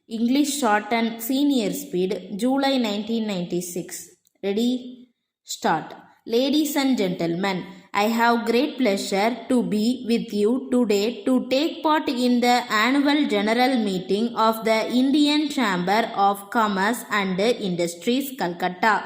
English Shorthand Senior Speed, July 1996. Ready? Start. Ladies and gentlemen, I have great pleasure to be with you today to take part in the annual general meeting of the Indian Chamber of Commerce and Industries, Calcutta.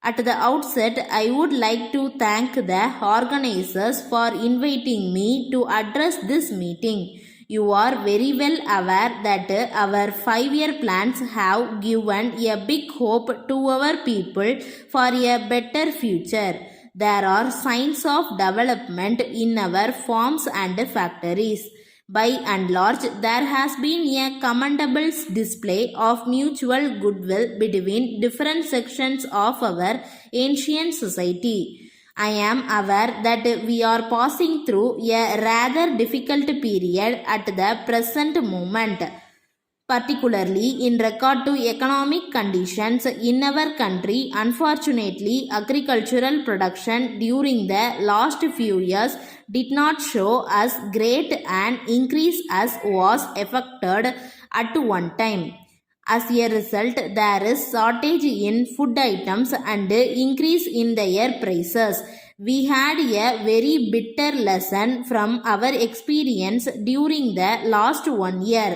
At the outset, I would like to thank the organizers for inviting me to address this meeting. You are very well aware that our 5-year plans have given a big hope to our people for a better future. There are signs of development in our farms and factories. By and large, there has been a commendable display of mutual goodwill between different sections of our ancient society. I am aware that we are passing through a rather difficult period at the present moment, particularly in regard to economic conditions in our country. Unfortunately, agricultural production during the last few years did not show as great an increase as was expected at one time. As a result, there is shortage in food items and increase in their prices. We had a very bitter lesson from our experience during the last 1 year.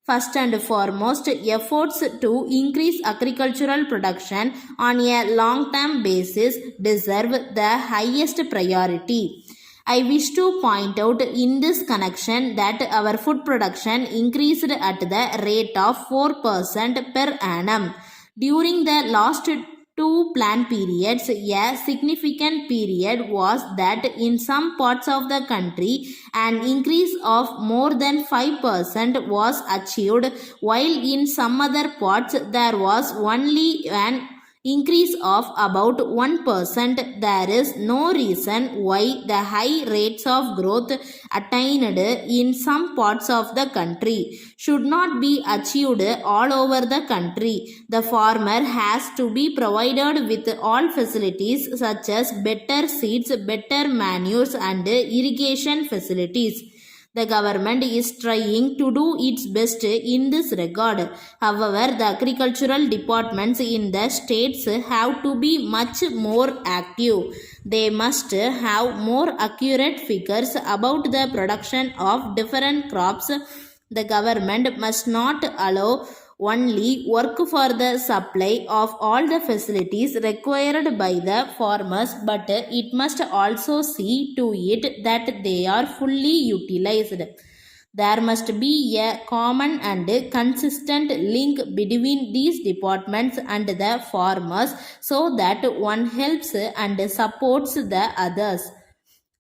First and foremost, efforts to increase agricultural production on a long-term basis deserve the highest priority. I wish to point out in this connection that our food production increased at the rate of 4% per annum. During the last two plan periods, a significant period was that in some parts of the country an increase of more than 5% was achieved, while in some other parts there was only an increase of about 1%. There is no reason why the high rates of growth attained in some parts of the country should not be achieved all over the country. The farmer has to be provided with all facilities such as better seeds, better manures and irrigation facilities. The government is trying to do its best in this regard. However, the agricultural departments in the states have to be much more active. They must have more accurate figures about the production of different crops. The government must not allow only work for the supply of all the facilities required by the farmers, but it must also see to it that they are fully utilized. There must be a common and consistent link between these departments and the farmers so that one helps and supports the others.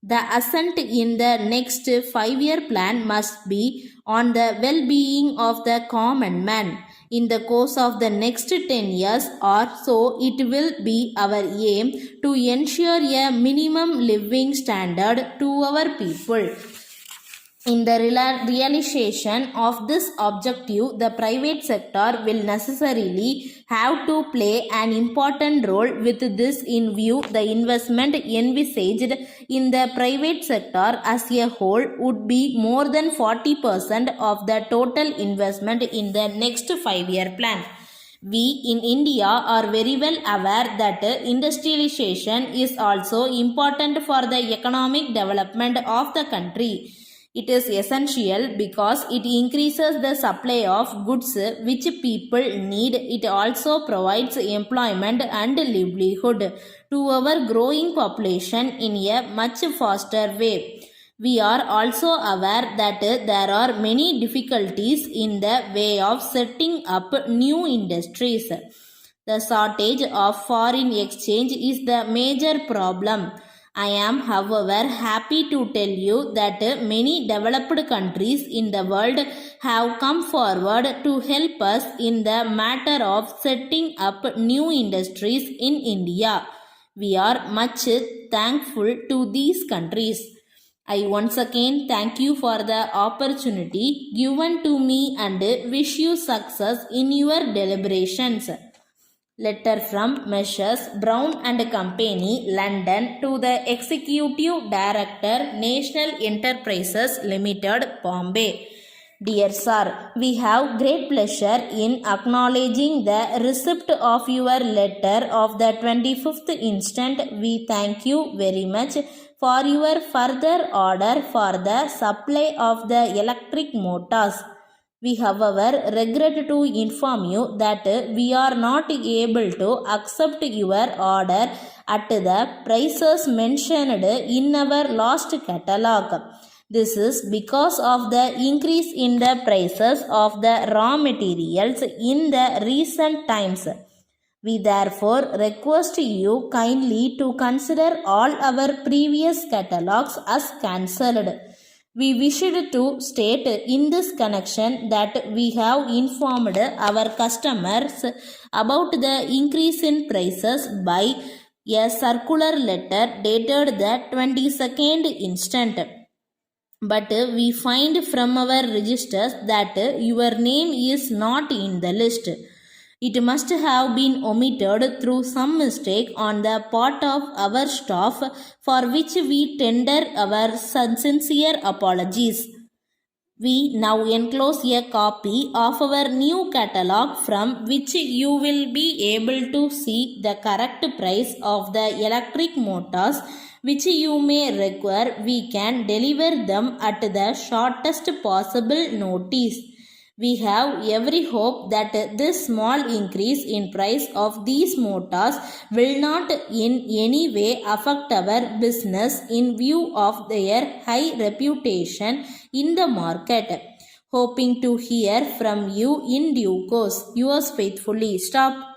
The assent in the next 5-year plan must be on the well-being of the common man. In the course of the next 10 years or so, it will be our aim to ensure a minimum living standard to our people. In the realization of this objective, the private sector will necessarily have to play an important role. With this in view, the investment envisaged in the private sector as a whole would be more than 40% of the total investment in the next 5-year plan. We in India are very well aware that industrialization is also important for the economic development of the country. It is essential because it increases the supply of goods which people need. It also provides employment and livelihood to our growing population in a much faster way. We are also aware that there are many difficulties in the way of setting up new industries. The shortage of foreign exchange is the major problem. I am, however, happy to tell you that many developed countries in the world have come forward to help us in the matter of setting up new industries in India. We are much thankful to these countries. I once again thank you for the opportunity given to me and wish you success in your deliberations. Letter from Messrs. Brown and Company, London, to the Executive Director, National Enterprises Limited, Bombay. Dear Sir, we have great pleasure in acknowledging the receipt of your letter of the 25th instant. We thank you very much for your further order for the supply of the electric motors. We, however, regret to inform you that we are not able to accept your order at the prices mentioned in our last catalog. This is because of the increase in the prices of the raw materials in the recent times. We therefore request you kindly to consider all our previous catalogs as cancelled. We wished to state in this connection that we have informed our customers about the increase in prices by a circular letter dated the 22nd instant. But we find from our registers that your name is not in the list. It must have been omitted through some mistake on the part of our staff, for which we tender our sincere apologies. We now enclose a copy of our new catalog from which you will be able to see the correct price of the electric motors which you may require. We can deliver them at the shortest possible notice. We have every hope that this small increase in price of these motors will not in any way affect our business in view of their high reputation in the market. Hoping to hear from you in due course. Yours faithfully. Stop.